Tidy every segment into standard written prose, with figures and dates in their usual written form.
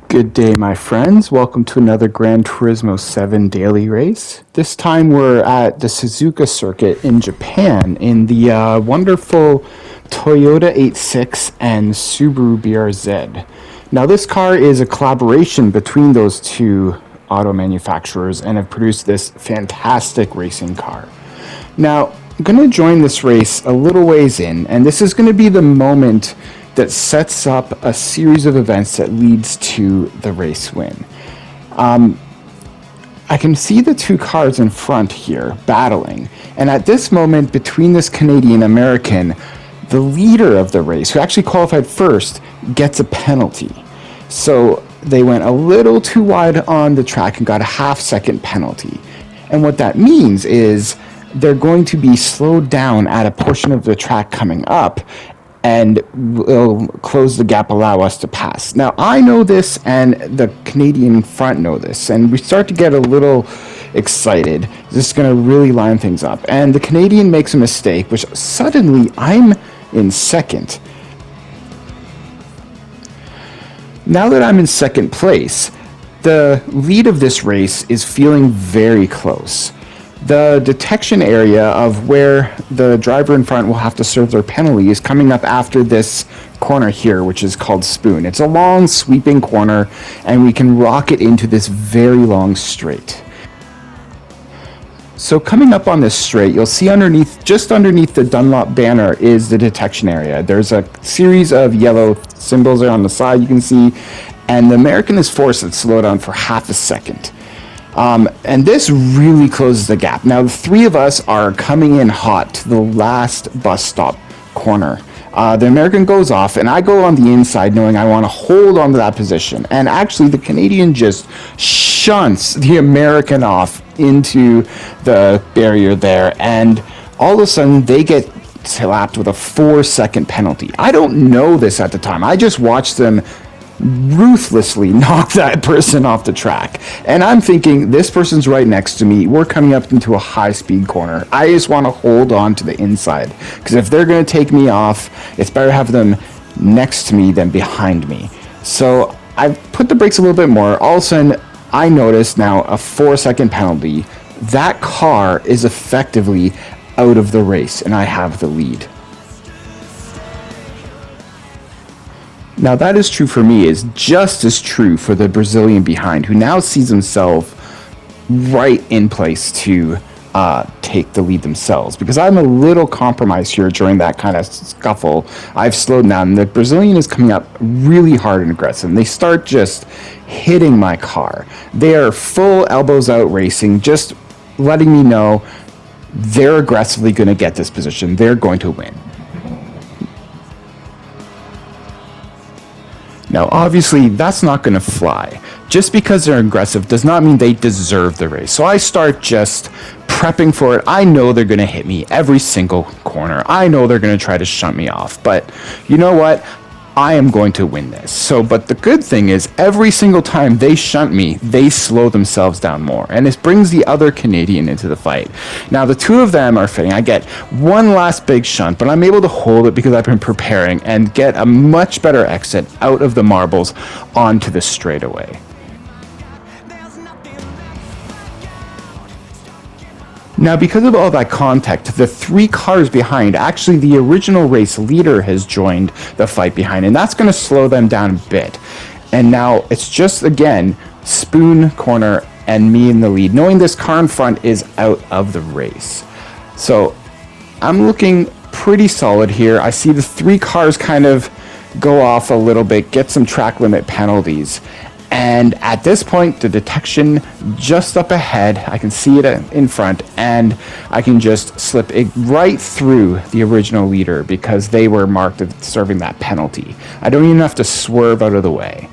Good day, my friends. Welcome to another Gran Turismo 7 daily race. This time we're at the Suzuka circuit in Japan in the wonderful Toyota 86 and Subaru BRZ. Now, this car is a collaboration between those two auto manufacturers and have produced this fantastic racing car. Now, I'm going to join this race a little ways in, and this is going to be the moment that sets up a series of events that leads to the race win. I can see the two cars in front here battling, and at this moment between this Canadian American, the leader of the race, who actually qualified first, gets a penalty. So they went a little too wide on the track and got a half-second penalty. And what that means is they're going to be slowed down at a portion of the track coming up, and will close the gap, allow us to pass. Now, I know this, and the Canadian in front know this, and we start to get a little excited. This is going to really line things up. And the Canadian makes a mistake, which suddenly I'm in second. Now that I'm in second place, the lead of this race is feeling very close. The detection area of where the driver in front will have to serve their penalty is coming up after this corner here, which is called Spoon. It's a long sweeping corner, and we can rocket into this very long straight. So coming up on this straight, you'll see just underneath the Dunlop banner is the detection area. There's a series of yellow symbols there on the side you can see, and the American is forced to slow down for half a second. And this really closes the gap. Now, the three of us are coming in hot to the last bus stop corner. The American goes off, and I go on the inside knowing I want to hold on to that position. And actually, the Canadian just shunts the American off into the barrier there, and all of a sudden, they get slapped with a 4-second penalty. I don't know this at the time. I just watched them ruthlessly knock that person off the track, and I'm thinking, this person's right next to me, we're coming up into a high-speed corner. I just want to hold on to the inside, because if they're going to take me off, it's better to have them next to me than behind me. So I've put the brakes a little bit more. All of a sudden, I notice now a 4-second penalty. That car is effectively out of the race, and I have the lead. Now, that is true for me, is just as true for the Brazilian behind, who now sees himself right in place to take the lead themselves. Because I'm a little compromised here during that kind of scuffle. I've slowed down. The Brazilian is coming up really hard and aggressive. And they start just hitting my car. They are full elbows out racing, just letting me know they're aggressively going to get this position. They're going to win. Now, obviously, that's not going to fly. Just because they're aggressive does not mean they deserve the race. So I start just prepping for it. I know they're going to hit me every single corner. I know they're going to try to shunt me off. But you know what? I am going to win this. But the good thing is, every single time they shunt me, they slow themselves down more. And this brings the other Canadian into the fight. Now, the two of them are fitting. I get one last big shunt, but I'm able to hold it because I've been preparing and get a much better exit out of the marbles onto the straightaway. Now, because of all that contact, the three cars behind, actually the original race leader has joined the fight behind, and that's going to slow them down a bit. And now it's just, again, Spoon corner and me in the lead, knowing this car in front is out of the race. So I'm looking pretty solid here. I see the three cars kind of go off a little bit, get some track limit penalties. And at this point, the detection just up ahead, I can see it in front, and I can just slip it right through the original leader because they were marked as serving that penalty. I don't even have to swerve out of the way.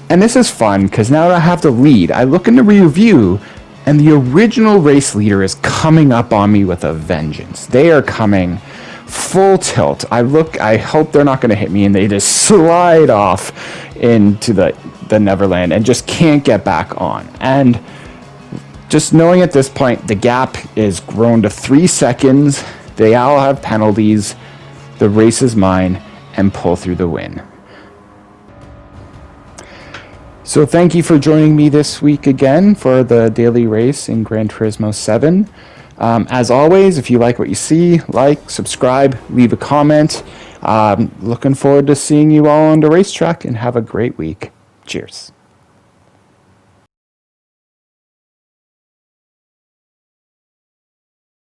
And this is fun because now that I have the lead, I look in the rear view, and the original race leader is coming up on me with a vengeance. They are coming full tilt. I hope they're not going to hit me, and they just slide off into the Neverland and just can't get back on. And just knowing at this point the gap is grown to 3 seconds, they all have penalties, the race is mine, and pull through the win. So thank you for joining me this week again for the daily race in Gran Turismo 7. As always, if you like what you see, like, subscribe, leave a comment. Looking forward to seeing you all on the racetrack, and have a great week. Cheers.